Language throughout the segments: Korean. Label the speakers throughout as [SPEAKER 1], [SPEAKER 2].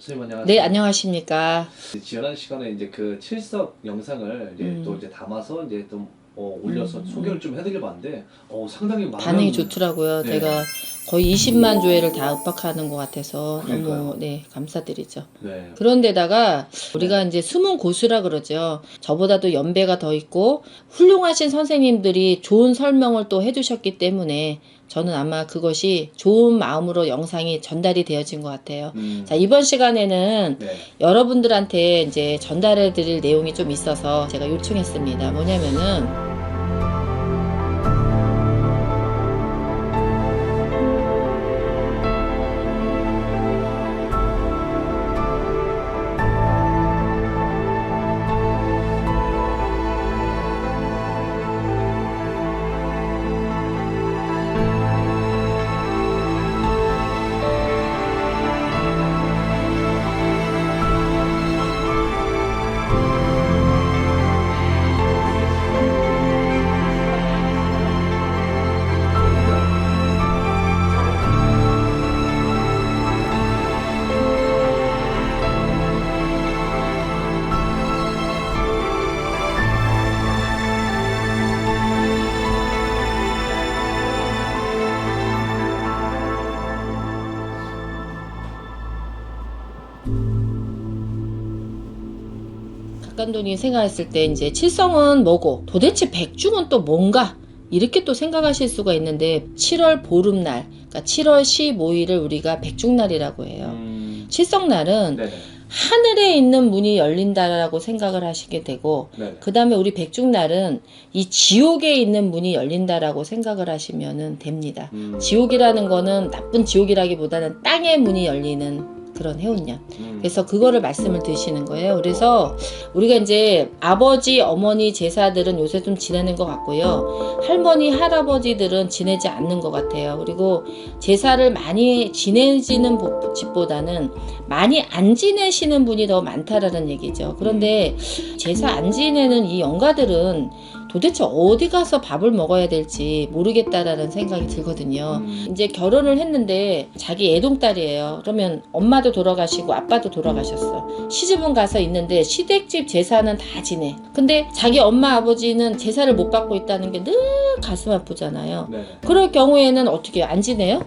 [SPEAKER 1] 선생님 안녕하세요.
[SPEAKER 2] 네, 안녕하십니까.
[SPEAKER 1] 지난 시간에 이제 그 칠석 영상을 이제 또 이제 담아서 이제 또 올려서 소개를 좀 해드려봤는데 상당히 많은
[SPEAKER 2] 반응이 좋더라고요.
[SPEAKER 1] 네.
[SPEAKER 2] 제가 거의 20만 조회를 다 압박하는 것 같아서
[SPEAKER 1] 그러니까요.
[SPEAKER 2] 너무 감사드리죠.
[SPEAKER 1] 네.
[SPEAKER 2] 그런데다가 우리가 이제 숨은 고수라 그러죠. 저보다도 연배가 더 있고 훌륭하신 선생님들이 좋은 설명을 또 해주셨기 때문에 저는 아마 그것이 좋은 마음으로 영상이 전달이 되어진 것 같아요. 자, 이번 시간에는
[SPEAKER 1] 네.
[SPEAKER 2] 여러분들한테 이제 전달해 드릴 내용이 좀 있어서 제가 요청했습니다. 뭐냐면은 각간돈이 생각했을 때 이제 칠성은 뭐고 도대체 백중은 또 뭔가 이렇게 또 생각하실 수가 있는데 7월 보름날 그러니까 7월 15일을 우리가 백중날이라고 해요. 칠성날은
[SPEAKER 1] 네네.
[SPEAKER 2] 하늘에 있는 문이 열린다라고 생각을 하시게 되고
[SPEAKER 1] 네네.
[SPEAKER 2] 그 다음에 우리 백중날은 이 지옥에 있는 문이 열린다라고 생각을 하시면 됩니다. 지옥이라는 거는 나쁜 지옥이라기보다는 땅의 문이 열리는 그런 해운년. 그래서 그거를 말씀을 드시는 거예요. 그래서 우리가 이제 아버지, 어머니 제사들은 요새 좀 지내는 것 같고요. 할머니, 할아버지들은 지내지 않는 것 같아요. 그리고 제사를 많이 지내지는 집보다는 많이 안 지내시는 분이 더 많다라는 얘기죠. 그런데 제사 안 지내는 이 영가들은 도대체 어디 가서 밥을 먹어야 될지 모르겠다라는 생각이 들거든요. 이제 결혼을 했는데 자기 애동딸이에요. 그러면 엄마도 돌아가시고 아빠도 돌아가셨어. 시집은 가서 있는데 시댁집 제사는 다 지내. 근데 자기 엄마 아버지는 제사를 못 받고 있다는 게 늘 가슴 아프잖아요.
[SPEAKER 1] 네네.
[SPEAKER 2] 그럴 경우에는 어떻게 안 지내요?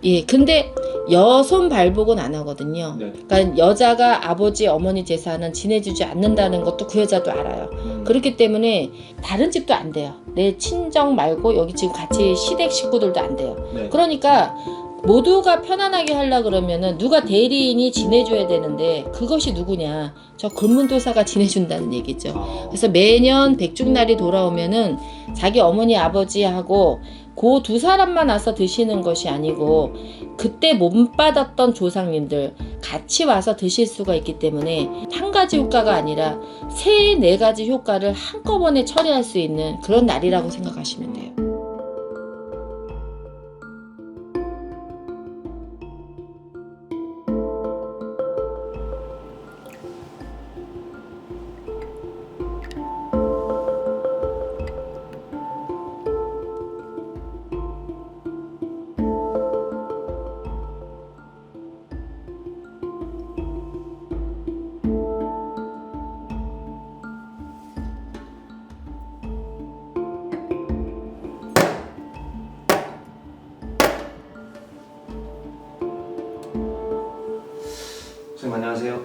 [SPEAKER 2] 예, 근데 여손 발복은 안 하거든요.
[SPEAKER 1] 네.
[SPEAKER 2] 그러니까 여자가 아버지, 어머니 제사는 지내주지 않는다는 것도 그 여자도 알아요. 그렇기 때문에 다른 집도 안 돼요. 내 친정 말고 여기 지금 같이 시댁 식구들도 안 돼요.
[SPEAKER 1] 네.
[SPEAKER 2] 그러니까 모두가 편안하게 하려고 그러면은 누가 대리인이 지내줘야 되는데 그것이 누구냐? 저 근문도사가 지내준다는 얘기죠. 그래서 매년 백중날이 돌아오면은 자기 어머니 아버지하고 그 두 사람만 와서 드시는 것이 아니고 그때 못 받았던 조상님들 같이 와서 드실 수가 있기 때문에 한 가지 효과가 아니라 세, 네 가지 효과를 한꺼번에 처리할 수 있는 그런 날이라고 생각하시면 돼요.
[SPEAKER 1] 선생님 안녕하세요.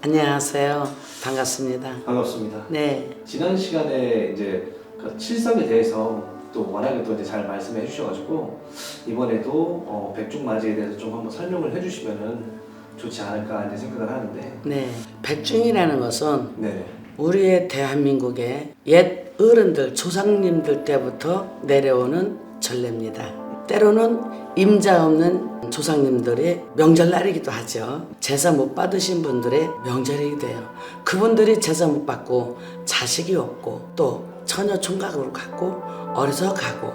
[SPEAKER 3] 안녕하세요. 반갑습니다.
[SPEAKER 1] 반갑습니다.
[SPEAKER 3] 네.
[SPEAKER 1] 지난 시간에 이제 그 칠석에 대해서 또 워낙에 또 이제 잘 말씀해 주셔가지고 이번에도 백중맞이에 대해서 좀 한번 설명을 해주시면은 좋지 않을까 이제 생각을 하는데.
[SPEAKER 3] 네. 백중이라는 것은
[SPEAKER 1] 네.
[SPEAKER 3] 우리의 대한민국의 옛 어른들, 조상님들 때부터 내려오는 전례입니다. 때로는 임자 없는 조상님들의 명절날이기도 하죠. 제사 못 받으신 분들의 명절이기도 해요. 그분들이 제사 못 받고 자식이 없고 또 처녀 총각으로 갔고 어려서 가고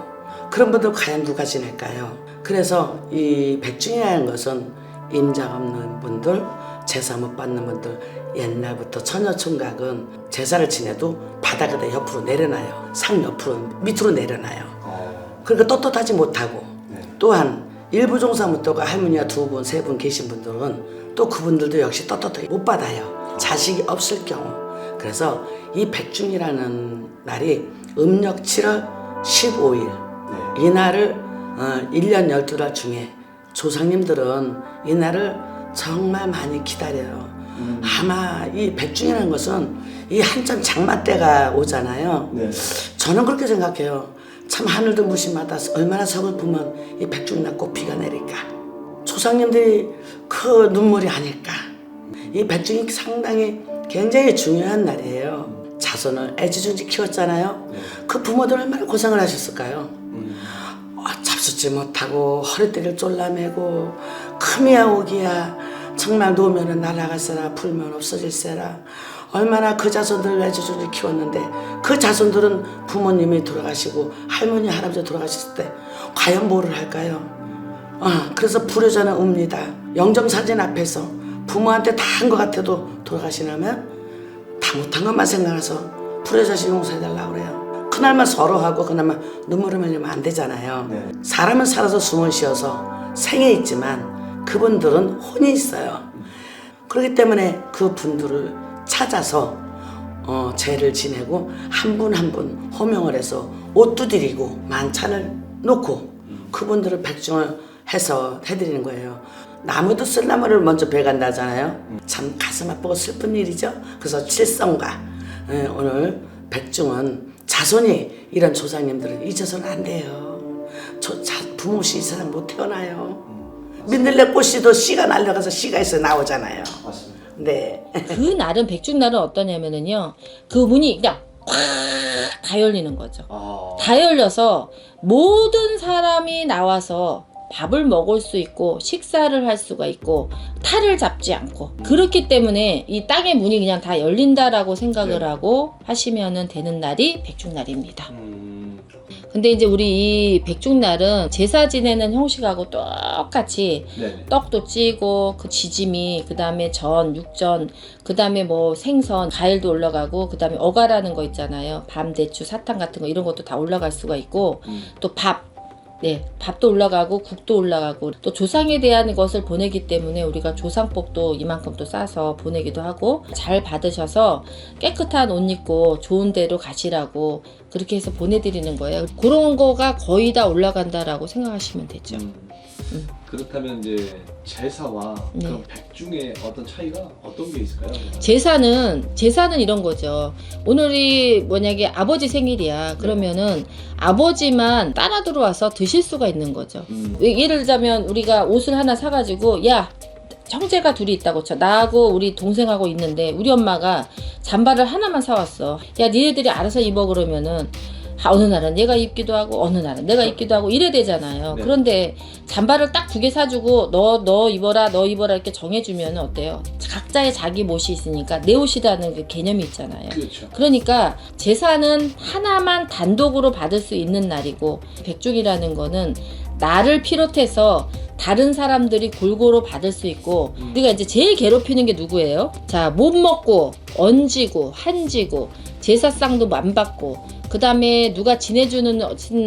[SPEAKER 3] 그런 분들 과연 누가 지낼까요? 그래서 이 백중이라는 것은 임자 없는 분들, 제사 못 받는 분들, 옛날부터 처녀 총각은 제사를 지내도 바닥에다 옆으로 내려놔요. 상 옆으로 밑으로 내려놔요. 그러니까 떳떳하지 못하고
[SPEAKER 1] 네.
[SPEAKER 3] 또한 일부 종사부터가 할머니가 두 분, 세 분 계신 분들은 또 그분들도 역시 떳떳하게 못 받아요. 자식이 없을 경우. 그래서 이 백중이라는 날이 음력 7월 15일 이 날을 1년 12달 중에 조상님들은 이 날을 정말 많이 기다려요. 아마 이 백중이라는 것은 이 한참 장마 때가 오잖아요.
[SPEAKER 1] 네.
[SPEAKER 3] 저는 그렇게 생각해요. 참 하늘도 무심하다. 얼마나 서글프면 이 백중이나 꼭 비가 내릴까. 조상님들이 그 눈물이 아닐까. 이 백중이 상당히 굉장히 중요한 날이에요. 자손을 애지중지 키웠잖아요. 그 부모들 얼마나 고생을 하셨을까요? 잡수지 못하고 허리띠를 졸라매고 금이야 오기야 정말 놓으면 날아갈세라 풀면 없어질세라. 얼마나 그 자손들을 애지중지 키웠는데 그 자손들은 부모님이 돌아가시고 할머니 할아버지 돌아가셨을 때 과연 뭐를 할까요? 그래서 불효자는 웁니다. 영정사진 앞에서 부모한테 다 한 것 같아도 돌아가시려면 다 못한 것만 생각해서 불효자식 용서해달라고 그래요. 그날만 서로하고 그날만 눈물을 흘리면 안 되잖아요.
[SPEAKER 1] 네.
[SPEAKER 3] 사람은 살아서 숨을 쉬어서 생에 있지만 그분들은 혼이 있어요. 그렇기 때문에 그 분들을 찾아서 제를 지내고 한 분 한 분 호명을 해서 옷도 드리고 만찬을 놓고 그분들을 백중을 해서 해드리는 거예요. 나무도 쓸나무를 먼저 베간다잖아요. 참 가슴 아프고 슬픈 일이죠. 그래서 칠성과 오늘 백중은 자손이 이런 조상님들을 잊어서는 안 돼요. 부모 없이 이 세상 못 태어나요. 민들레 꽃씨도 씨가 날려가서 씨가 있어 나오잖아요.
[SPEAKER 1] 맞습니다.
[SPEAKER 3] 네.
[SPEAKER 2] 그 날은 백중날은 어떠냐면은요. 그 문이 그냥 꽉 다 열리는 거죠. 다 열려서 모든 사람이 나와서 밥을 먹을 수 있고 식사를 할 수가 있고 탈을 잡지 않고 그렇기 때문에 이 땅의 문이 그냥 다 열린다라고 생각을 하고 하시면은 되는 날이 백중날입니다. 근데 이제 우리 이 백중날은 제사 지내는 형식하고 똑같이
[SPEAKER 1] 네.
[SPEAKER 2] 떡도 찌고 그 지짐이 그 다음에 전, 육전 그 다음에 뭐 생선, 과일도 올라가고 그 다음에 어가라는 거 있잖아요. 밤, 대추, 사탕 같은 거 이런 것도 다 올라갈 수가 있고 또 밥 네, 밥도 올라가고 국도 올라가고 또 조상에 대한 것을 보내기 때문에 우리가 조상복도 이만큼 또 싸서 보내기도 하고 잘 받으셔서 깨끗한 옷 입고 좋은 데로 가시라고 그렇게 해서 보내드리는 거예요. 그런 거가 거의 다 올라간다라고 생각하시면 되죠.
[SPEAKER 1] 그렇다면 이제 제사와
[SPEAKER 2] 네.
[SPEAKER 1] 그런 백중의 어떤 차이가 어떤 게 있을까요?
[SPEAKER 2] 제사는 이런 거죠. 오늘이 만약에 아버지 생일이야. 그러면은 아버지만 따라 들어와서 드실 수가 있는 거죠. 예를 들자면 우리가 옷을 하나 사가지고 야 형제가 둘이 있다고 쳐. 나하고 우리 동생하고 있는데 우리 엄마가 잠바를 하나만 사왔어. 야 니네들이 알아서 입어 그러면은 어느 날은 얘가 입기도 하고 어느 날은 내가 입기도 하고 이래 되잖아요.
[SPEAKER 1] 네.
[SPEAKER 2] 그런데 잠바를 딱 2개 사주고 너 입어라 이렇게 정해주면 어때요? 각자의 자기 못이 있으니까 내 옷이라는 그 개념이 있잖아요.
[SPEAKER 1] 그렇죠.
[SPEAKER 2] 그러니까 제사는 하나만 단독으로 받을 수 있는 날이고 백중이라는 거는 나를 비롯해서 다른 사람들이 골고루 받을 수 있고 우리가 이제 제일 괴롭히는 게 누구예요? 자, 못 먹고 얹이고 한지고 제사상도 안 받고 그 다음에 누가 지내주는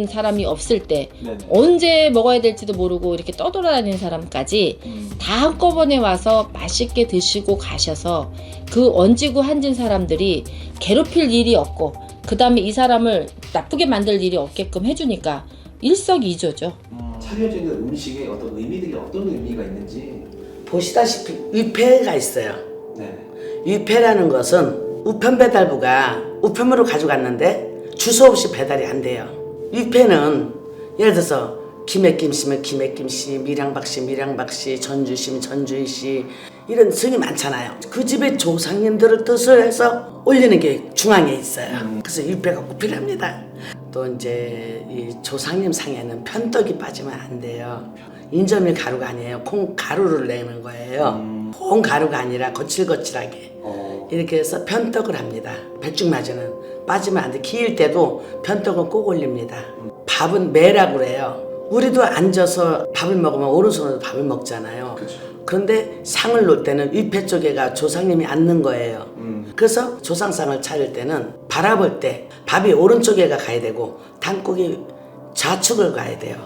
[SPEAKER 2] 사람이 없을 때
[SPEAKER 1] 네네.
[SPEAKER 2] 언제 먹어야 될지도 모르고 이렇게 떠돌아다니는 사람까지 다 한꺼번에 와서 맛있게 드시고 가셔서 그 얹이고 한진 사람들이 괴롭힐 일이 없고 그 다음에 이 사람을 나쁘게 만들 일이 없게끔 해주니까 일석이조죠.
[SPEAKER 1] 차려지는 음식에 어떤 의미들이 어떤 의미가 있는지.
[SPEAKER 3] 보시다시피 위패가 있어요.
[SPEAKER 1] 네.
[SPEAKER 3] 위패라는 것은 우편배달부가 우편물을 가져갔는데 주소 없이 배달이 안 돼요. 위패는 예를 들어서 김해김씨면 김해김씨, 밀양박씨, 전주시면 전주시 이런 성이 많잖아요. 그 집의 조상님들을 뜻을 해서 올리는 게 중앙에 있어요. 그래서 위패가 꼭 필요합니다. 또 이제 이 조상님 상에는 편떡이 빠지면 안 돼요. 인절미 가루가 아니에요. 콩 가루를 내는 거예요. 콩 가루가 아니라 거칠거칠하게 이렇게 해서 편떡을 합니다. 백중맞이는 빠지면 안 돼. 기일 때도 편떡은 꼭 올립니다. 밥은 매라고 그래요. 우리도 앉아서 밥을 먹으면 오른손으로 밥을 먹잖아요.
[SPEAKER 1] 그렇죠.
[SPEAKER 3] 그런데 상을 놓을 때는 위패 쪽에가 조상님이 앉는 거예요. 그래서 조상상을 차릴 때는 바라볼 때 밥이 오른쪽에가 가야 되고 단국이 좌측을 가야 돼요.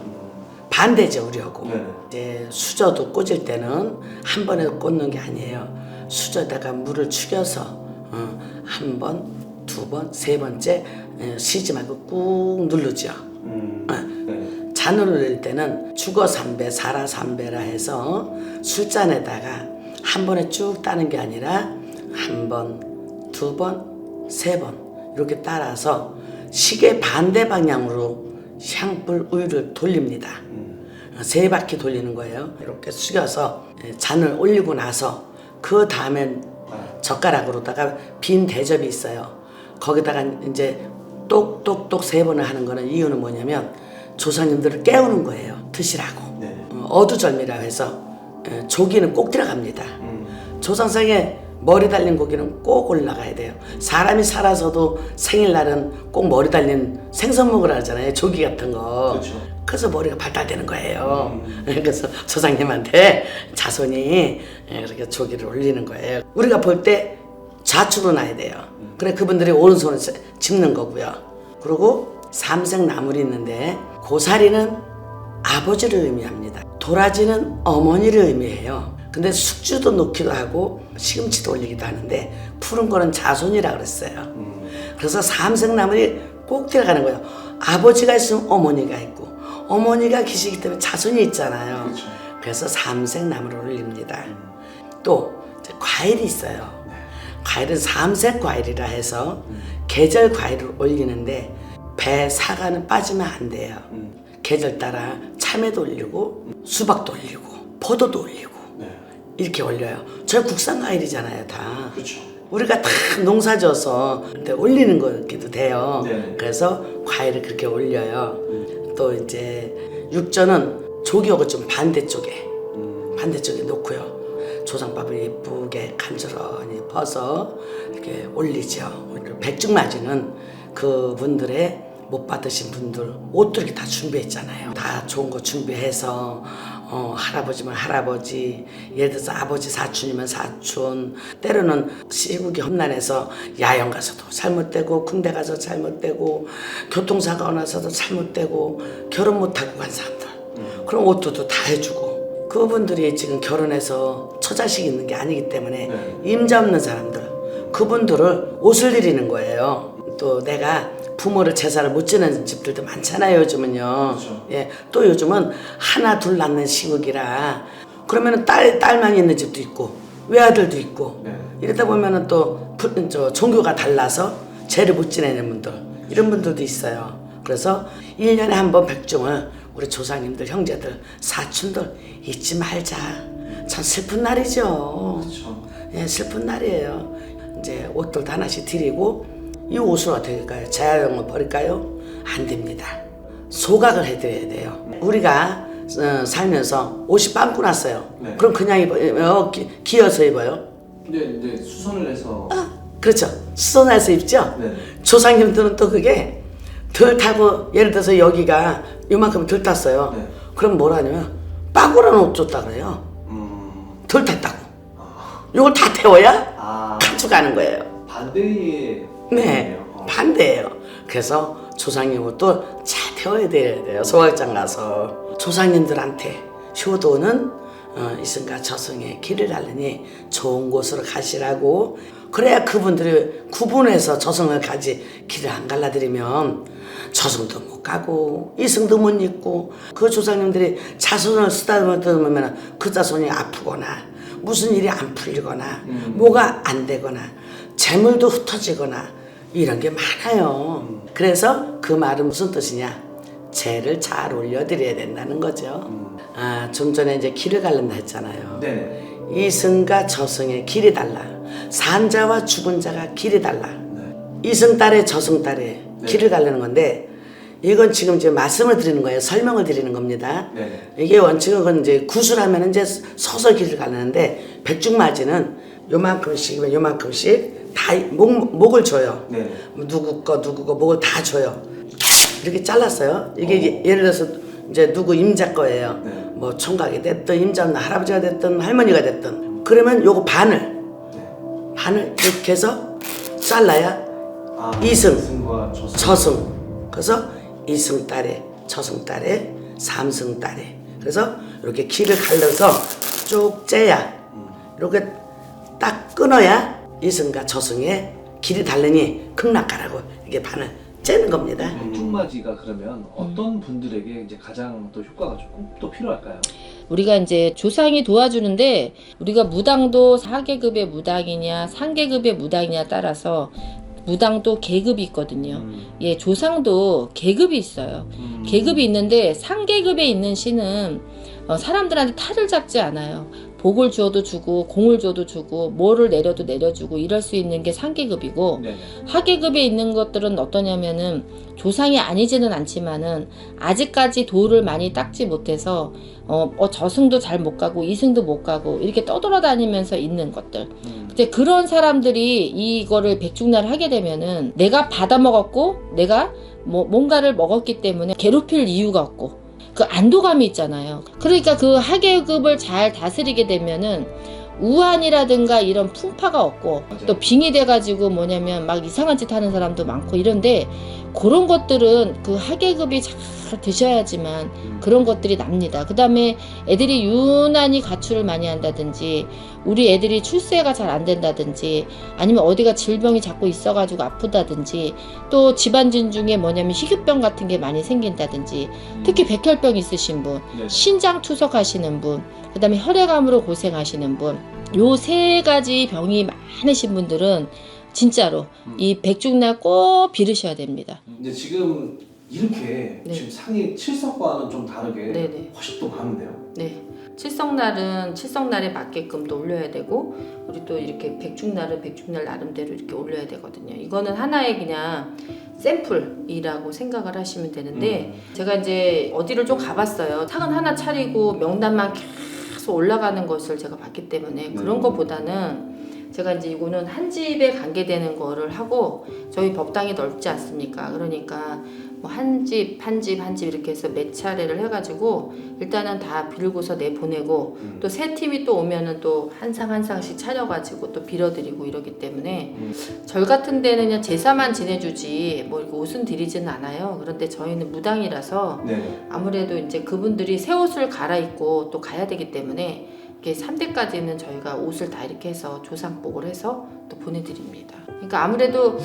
[SPEAKER 3] 반대죠 우리하고.
[SPEAKER 1] 네.
[SPEAKER 3] 이제 수저도 꽂을 때는 한 번에 꽂는 게 아니에요. 수저에다가 물을 축여서 한 번, 두 번, 세 번째 쉬지 말고 꾹 누르죠.
[SPEAKER 1] 네.
[SPEAKER 3] 잔을 올릴 때는 죽어 삼배, 살아 삼배라 해서 술잔에다가 한 번에 쭉 따는 게 아니라 한 번, 두 번, 세 번 이렇게 따라서 시계 반대 방향으로 향불 우유를 돌립니다. 세 바퀴 돌리는 거예요. 이렇게 숙여서 잔을 올리고 나서 그 다음엔 젓가락으로다가 빈 대접이 있어요. 거기다가 이제 똑똑똑 세 번을 하는 거는 이유는 뭐냐면 조상님들을 깨우는 거예요. 드시라고.
[SPEAKER 1] 네.
[SPEAKER 3] 어두절미라 해서 조기는 꼭 들어갑니다. 조상상에 머리 달린 고기는 꼭 올라가야 돼요. 사람이 살아서도 생일날은 꼭 머리 달린 생선 먹으라 하잖아요. 조기 같은 거.
[SPEAKER 1] 그렇죠.
[SPEAKER 3] 그래서 머리가 발달되는 거예요. 그래서 조상님한테 자손이 그렇게 조기를 올리는 거예요. 우리가 볼 때 좌측으로 놔야 돼요. 그래 그분들이 오른손을 짚는 거고요. 그리고 삼색나물이 있는데 고사리는 아버지를 의미합니다. 도라지는 어머니를 의미해요. 근데 숙주도 넣기도 하고 시금치도 올리기도 하는데 푸른 거는 자손이라 그랬어요. 그래서 삼색나물이 꼭 들어가는 거예요. 아버지가 있으면 어머니가 있고 어머니가 계시기 때문에 자손이 있잖아요.
[SPEAKER 1] 그렇죠.
[SPEAKER 3] 그래서 삼색나물을 올립니다. 또 이제 과일이 있어요. 과일은 삼색 과일이라 해서 계절 과일을 올리는데 배, 사과는 빠지면 안 돼요. 계절 따라 참외도 올리고 수박도 올리고 포도도 올리고 이렇게 올려요. 저 국산 과일이잖아요, 다.
[SPEAKER 1] 그렇죠.
[SPEAKER 3] 우리가 다 농사져서 올리는 거기도 돼요.
[SPEAKER 1] 네.
[SPEAKER 3] 그래서 과일을 그렇게 올려요. 또 이제 육전은 조기하고 좀 반대쪽에 놓고요. 조상밥을 예쁘게 간절하니 퍼서 이렇게 올리죠. 백중맞이는 그분들의 못 받으신 분들 옷도 이렇게 다 준비했잖아요. 다 좋은 거 준비해서 할아버지면 할아버지, 예를 들어서 아버지 사촌이면 사촌, 때로는 시국이 험난해서 야영 가서도 잘못되고 군대 가서 잘못되고 교통사고가 나서도 잘못되고 결혼 못하고 간 사람들 그럼 옷도 다 해주고 그분들이 지금 결혼해서 처자식 있는 게 아니기 때문에 임자 없는 사람들 그분들을 옷을 드리는 거예요. 또 내가 부모를 제사를 못 지내는 집들도 많잖아요 요즘은요.
[SPEAKER 1] 그렇죠.
[SPEAKER 3] 예, 또 요즘은 하나 둘 낳는 시국이라 그러면은 딸만 있는 집도 있고 외아들도 있고 이러다 보면은 또 종교가 달라서 제를 못 지내는 분들 이런 분들도 있어요. 그래서 1년에 한 번 백중을 우리 조상님들 형제들 사촌들 잊지 말자. 참 슬픈 날이죠.
[SPEAKER 1] 그렇죠.
[SPEAKER 3] 예, 슬픈 날이에요. 이제 옷들 하나씩 드리고 이 옷을 어떻게 할까요? 재활용을 버릴까요? 안 됩니다. 소각을 해드려야 돼요. 우리가 살면서 옷이 빵꾸 났어요.
[SPEAKER 1] 네.
[SPEAKER 3] 그럼 그냥 입어요? 기어서 입어요?
[SPEAKER 1] 근데 이제 수선을 해서
[SPEAKER 3] 그렇죠. 수선해서 입죠?
[SPEAKER 1] 네.
[SPEAKER 3] 조상님들은 또 그게 덜 타고 예를 들어서 여기가 요만큼 덜 탔어요.
[SPEAKER 1] 네.
[SPEAKER 3] 그럼 뭐라냐면 빵꾸라는 옷 줬다 그래요. 덜 탔다고. 요걸 다 태워야 가져가는 거예요.
[SPEAKER 1] 반대의
[SPEAKER 3] 네, 반대예요. 그래서 조상님 옷도 잘 태워야 돼요. 소각장 가서 조상님들한테 효도는 이승과 저승의 길을 알리니 좋은 곳으로 가시라고 그래야 그분들이 구분해서 저승을 가지 길을 안 갈라드리면 저승도 못 가고 이승도 못 입고 그 조상님들이 자손을 쓰다듬으면 그 자손이 아프거나 무슨 일이 안 풀리거나 뭐가 안 되거나 재물도 흩어지거나 이런 게 많아요. 그래서 그 말은 무슨 뜻이냐? 재를 잘 올려드려야 된다는 거죠. 좀 전에 이제 길을 갈른다 했잖아요.
[SPEAKER 1] 네.
[SPEAKER 3] 이승과 저승의 길이 달라. 산 자와 죽은 자가 길이 달라.
[SPEAKER 1] 네.
[SPEAKER 3] 이승 딸에 저승 딸에 길을 가르는 건데 이건 지금 이제 말씀을 드리는 거예요. 설명을 드리는 겁니다.
[SPEAKER 1] 네.
[SPEAKER 3] 이게 원칙은 이제 구슬하면 이제 서서 길을 가르는데 백중맞이는 요만큼씩이면 요만큼씩 다 목을 줘요.
[SPEAKER 1] 네.
[SPEAKER 3] 누구 거 목을 다 줘요. 이렇게 잘랐어요. 이게 예를 들어서 이제 누구 임자 거예요.
[SPEAKER 1] 네.
[SPEAKER 3] 뭐 총각이 됐든 임자 없는 할아버지가 됐든 할머니가 됐든 그러면 요거 반을 이렇게 해서 잘라야 이승
[SPEAKER 1] 이승과 저승.
[SPEAKER 3] 저승. 그래서 이승 딸에 저승 딸에 삼승달에. 그래서 이렇게 길을 갈라서 쭉 째야 이렇게 딱 끊어야 이승과 저승의 길이 다르니 극락가라고 이게 반을 째는 겁니다.
[SPEAKER 1] 백중맞이가 그러면 어떤 분들에게 이제 가장 또 효과가 조금 또 필요할까요?
[SPEAKER 2] 우리가 이제 조상이 도와주는데 우리가 무당도 4계급의 무당이냐 3계급의 무당이냐 따라서 무당도 계급이 있거든요. 예, 조상도 계급이 있어요. 계급이 있는데 3계급에 있는 신은 사람들한테 탈을 잡지 않아요. 복을 주어도 주고 공을 줘도 주고 뭐를 내려도 내려주고 이럴 수 있는 게 3계급이고
[SPEAKER 1] 네네.
[SPEAKER 2] 하계급에 있는 것들은 어떠냐면은 조상이 아니지는 않지만은 아직까지 도를 많이 닦지 못해서 저승도 잘 못 가고 이승도 못 가고 이렇게 떠돌아다니면서 있는 것들. 근데 그런 사람들이 이거를 백중날 하게 되면은 내가 받아먹었고 내가 뭔가를 먹었기 때문에 괴롭힐 이유가 없고 그 안도감이 있잖아요. 그러니까 그 하계급을 잘 다스리게 되면은 우환이라든가 이런 풍파가 없고
[SPEAKER 1] 맞아요.
[SPEAKER 2] 또 빙이 돼가지고 뭐냐면 막 이상한 짓 하는 사람도 많고 이런데 그런 것들은 그 하계급이 잘 드셔야지만 그런 것들이 납니다. 그 다음에 애들이 유난히 가출을 많이 한다든지 우리 애들이 출세가 잘 안 된다든지 아니면 어디가 질병이 자꾸 있어가지고 아프다든지 또 집안진 중에 뭐냐면 희귀병 같은 게 많이 생긴다든지 특히 백혈병 있으신 분,
[SPEAKER 1] 네.
[SPEAKER 2] 신장 투석하시는 분, 그 다음에 혈액암으로 고생하시는 분, 요 3가지 병이 많으신 분들은 진짜로 이 백중날 꼭 빌으셔야 됩니다.
[SPEAKER 1] 이제 지금 이렇게
[SPEAKER 2] 네.
[SPEAKER 1] 지금 상이 칠석과는 좀 다르게
[SPEAKER 2] 네네.
[SPEAKER 1] 훨씬 또 많은데요.
[SPEAKER 2] 네. 칠성날은 칠성날에 맞게끔 또 올려야 되고 우리 또 이렇게 백중날은 백중날 나름대로 이렇게 올려야 되거든요. 이거는 하나의 그냥 샘플이라고 생각을 하시면 되는데 제가 이제 어디를 좀 가봤어요. 상은 하나 차리고 명단만 계속 올라가는 것을 제가 봤기 때문에 그런 것보다는 제가 이제 이거는 한 집에 관계되는 거를 하고 저희 법당이 넓지 않습니까? 그러니까 뭐 한 집 이렇게 해서 몇 차례를 해가지고 일단은 다 빌고서 내보내고 또 새 팀이 또 오면은 또 한 상 한 상씩 차려가지고 또 빌어드리고 이러기 때문에 절 같은 데는 그냥 제사만 지내주지 뭐 이렇게 옷은 드리지는 않아요. 그런데 저희는 무당이라서
[SPEAKER 1] 네.
[SPEAKER 2] 아무래도 이제 그분들이 새 옷을 갈아입고 또 가야 되기 때문에 이렇게 3대까지는 저희가 옷을 다 이렇게 해서 조상복을 해서 또 보내드립니다. 그러니까 아무래도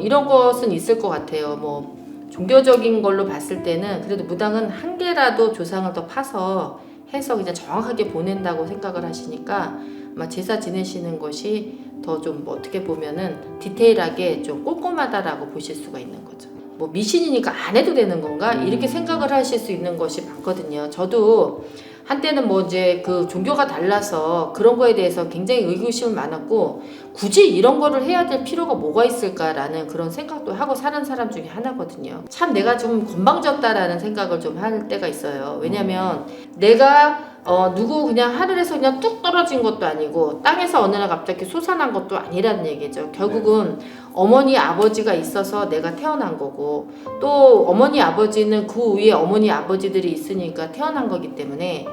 [SPEAKER 2] 이런 것은 있을 것 같아요. 뭐 종교적인 걸로 봤을 때는 그래도 무당은 한 개라도 조상을 더 파서 해서 그냥 정확하게 보낸다고 생각을 하시니까 아마 제사 지내시는 것이 더 좀 어떻게 보면은 디테일하게 좀 꼼꼼하다라고 보실 수가 있는 거죠. 뭐 미신이니까 안 해도 되는 건가? 이렇게 생각을 하실 수 있는 것이 많거든요. 저도 한때는 뭐 이제 그 종교가 달라서 그런 거에 대해서 굉장히 의구심이 많았고 굳이 이런 거를 해야 될 필요가 뭐가 있을까라는 그런 생각도 하고 사는 사람 중에 하나거든요. 참 내가 좀 건방졌다라는 생각을 좀 할 때가 있어요. 왜냐면 내가 누구 그냥 하늘에서 그냥 뚝 떨어진 것도 아니고 땅에서 어느 날 갑자기 솟아난 것도 아니라는 얘기죠. 결국은 어머니 아버지가 있어서 내가 태어난 거고 또 어머니 아버지는 그 위에 어머니 아버지들이 있으니까 태어난 거기 때문에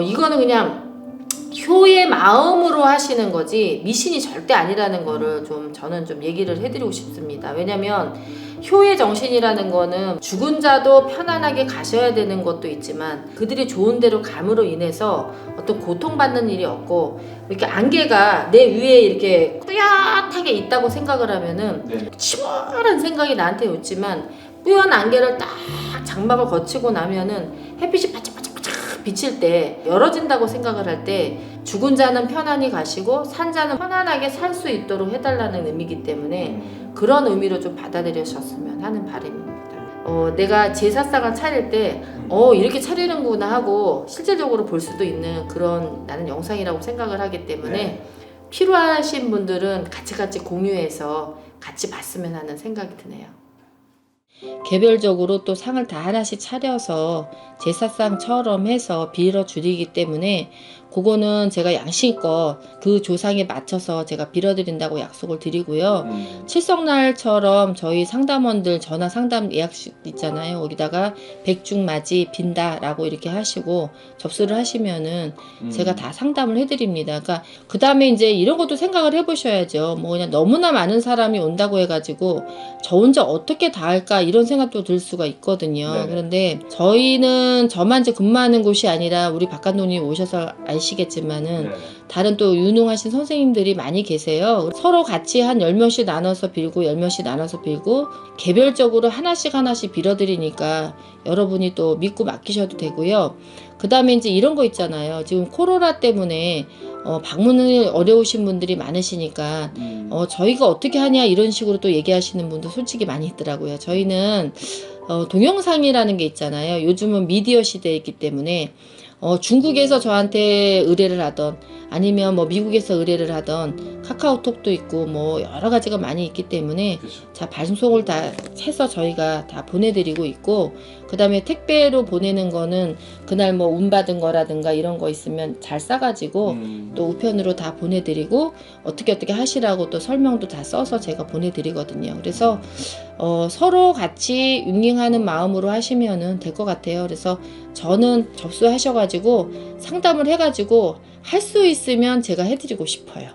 [SPEAKER 2] 이거는 그냥 효의 마음으로 하시는 거지 미신이 절대 아니라는 거를 좀 저는 좀 얘기를 해드리고 싶습니다. 왜냐면 효의 정신이라는 거는 죽은 자도 편안하게 가셔야 되는 것도 있지만 그들이 좋은 대로 감으로 인해서 어떤 고통받는 일이 없고 이렇게 안개가 내 위에 이렇게 뿌옇하게 있다고 생각을 하면은 치열한 생각이 나한테 오지만 뿌연 안개를 딱 장막을 거치고 나면은 햇빛이 바짝바짝 비칠 때 열어진다고 생각을 할 때 죽은 자는 편안히 가시고 산 자는 편안하게 살 수 있도록 해달라는 의미이기 때문에 그런 의미로 좀 받아들여셨으면 하는 바람입니다. 내가 제사상을 차릴 때 이렇게 차리는구나 하고 실제적으로 볼 수도 있는 그런 나는 영상이라고 생각을 하기 때문에 필요하신 분들은 같이 공유해서 같이 봤으면 하는 생각이 드네요. 개별적으로 또 상을 다 하나씩 차려서 제사상처럼 해서 빌어주리기 때문에 그거는 제가 양심껏 그 조상에 맞춰서 제가 빌어드린다고 약속을 드리고요. 칠성날처럼 저희 상담원들 전화 상담 예약식 있잖아요. 거기다가 백중맞이 빈다라고 이렇게 하시고 접수를 하시면은 제가 다 상담을 해드립니다. 그러니까 그 다음에 이제 이런 것도 생각을 해보셔야죠. 뭐 그냥 너무나 많은 사람이 온다고 해가지고 저 혼자 어떻게 다 할까 이런 생각도 들 수가 있거든요.
[SPEAKER 1] 네네.
[SPEAKER 2] 그런데 저희는 저만 이제 근무하는 곳이 아니라 우리 박감독님 오셔서 아시겠지만은
[SPEAKER 1] 네.
[SPEAKER 2] 다른 또 유능하신 선생님들이 많이 계세요. 서로 같이 한 10명씩 나눠서 빌고 10명씩 나눠서 빌고 개별적으로 하나씩 빌어드리니까 여러분이 또 믿고 맡기셔도 되고요. 그 다음에 이제 이런 거 있잖아요. 지금 코로나 때문에 방문이 어려우신 분들이 많으시니까 저희가 어떻게 하냐 이런 식으로 또 얘기하시는 분도 솔직히 많이 있더라고요. 저희는 동영상이라는 게 있잖아요. 요즘은 미디어 시대에 있기 때문에 중국에서 저한테 의뢰를 하던 아니면 뭐 미국에서 의뢰를 하던 카카오톡도 있고 뭐 여러 가지가 많이 있기 때문에
[SPEAKER 1] 그렇죠.
[SPEAKER 2] 자 발송을 다 해서 저희가 다 보내드리고 있고 그 다음에 택배로 보내는 거는 그날 뭐 운 받은 거라든가 이런 거 있으면 잘 싸가지고 또 우편으로 다 보내드리고 어떻게 하시라고 또 설명도 다 써서 제가 보내드리거든요. 그래서 서로 같이 윙윙하는 마음으로 하시면은 될 것 같아요. 그래서 저는 접수하셔가지고 상담을 해가지고 할 수 있으면 제가 해드리고 싶어요.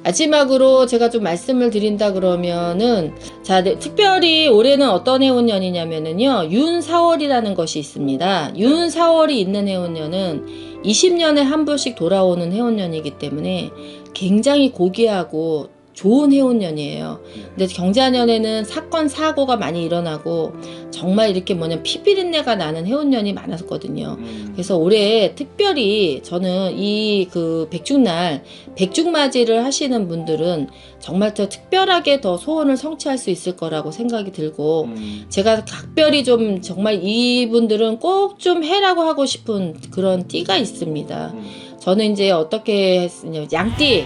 [SPEAKER 2] 마지막으로 제가 좀 말씀을 드린다 그러면은 자 특별히 올해는 어떤 해운년이냐면은요 윤4월이라는 것이 있습니다. 윤4월이 있는 해운년은 20년에 한 번씩 돌아오는 해운년이기 때문에 굉장히 고귀하고 좋은 해운년이에요. 근데 경자년에는 사건 사고가 많이 일어나고 정말 이렇게 피비린내가 나는 해운년이 많았거든요. 그래서 올해 특별히 저는 이 그 백중날 백중맞이를 하시는 분들은 정말 더 특별하게 더 소원을 성취할 수 있을 거라고 생각이 들고 제가 각별히 좀 정말 이분들은 꼭 좀 해라고 하고 싶은 그런 띠가 있습니다. 저는 이제 어떻게 했냐 양띠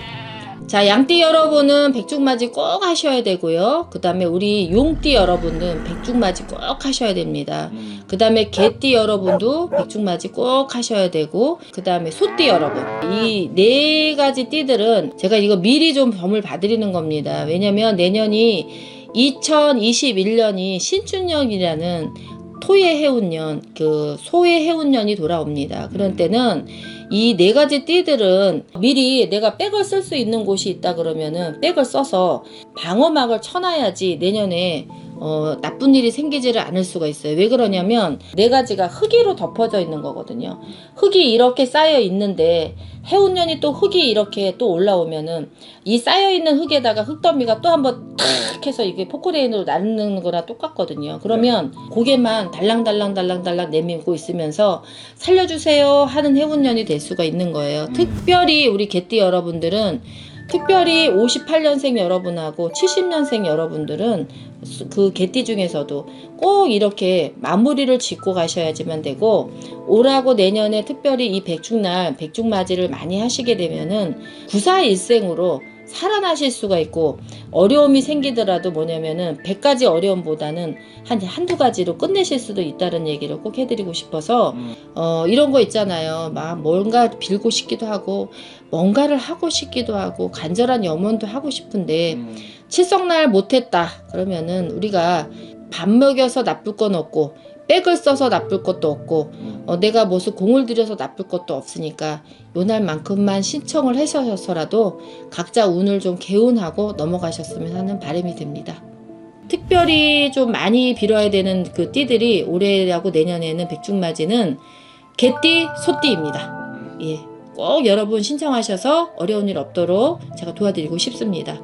[SPEAKER 2] 자, 양띠 여러분은 백중맞이 꼭 하셔야 되고요. 그 다음에 우리 용띠 여러분은 백중맞이 꼭 하셔야 됩니다. 그 다음에 개띠 여러분도 백중맞이 꼭 하셔야 되고 그 다음에 소띠 여러분 이 네 가지 띠들은 제가 이거 미리 좀 점을 봐드리는 겁니다. 왜냐면 내년이 2021년이 신춘년이라는 토의 해운년 그 소의 해운년이 돌아옵니다. 그런 때는 이 네 가지 띠들은 미리 내가 백을 쓸 수 있는 곳이 있다 그러면은 백을 써서 방어막을 쳐놔야지 내년에 나쁜 일이 생기지를 않을 수가 있어요. 왜 그러냐면 네 가지가 흙이로 덮어져 있는 거거든요. 흙이 이렇게 쌓여 있는데 해운년이 또 흙이 이렇게 또 올라오면은 이 쌓여 있는 흙에다가 흙더미가 또 한번 탁 해서 이게 포크레인으로 날리는 거랑 똑같거든요. 그러면 고개만 달랑달랑 내밀고 있으면서 살려주세요 하는 해운년이 될 수가 있는 거예요. 특별히 우리 개띠 여러분들은 특별히 58년생 여러분하고 70년생 여러분들은 그 개띠 중에서도 꼭 이렇게 마무리를 짓고 가셔야지만 되고 올하고 내년에 특별히 이 백중날 백중맞이를 많이 하시게 되면은 구사일생으로 살아나실 수가 있고 어려움이 생기더라도 뭐냐면은 100가지 어려움보다는 한두 가지로 끝내실 수도 있다는 얘기를 꼭 해드리고 싶어서 이런 거 있잖아요. 막 뭔가 빌고 싶기도 하고 뭔가를 하고 싶기도 하고 간절한 염원도 하고 싶은데 칠성날 못했다 그러면은 우리가 밥 먹여서 나쁠 건 없고 백을 써서 나쁠 것도 없고 내가 무슨 공을 들여서 나쁠 것도 없으니까 요날만큼만 신청을 하셔서라도 각자 운을 좀 개운하고 넘어가셨으면 하는 바람이 듭니다. 특별히 좀 많이 빌어야 되는 그 띠들이 올해하고 내년에는 백중맞이는 개띠, 소띠입니다. 예, 꼭 여러분 신청하셔서 어려운 일 없도록 제가 도와드리고 싶습니다.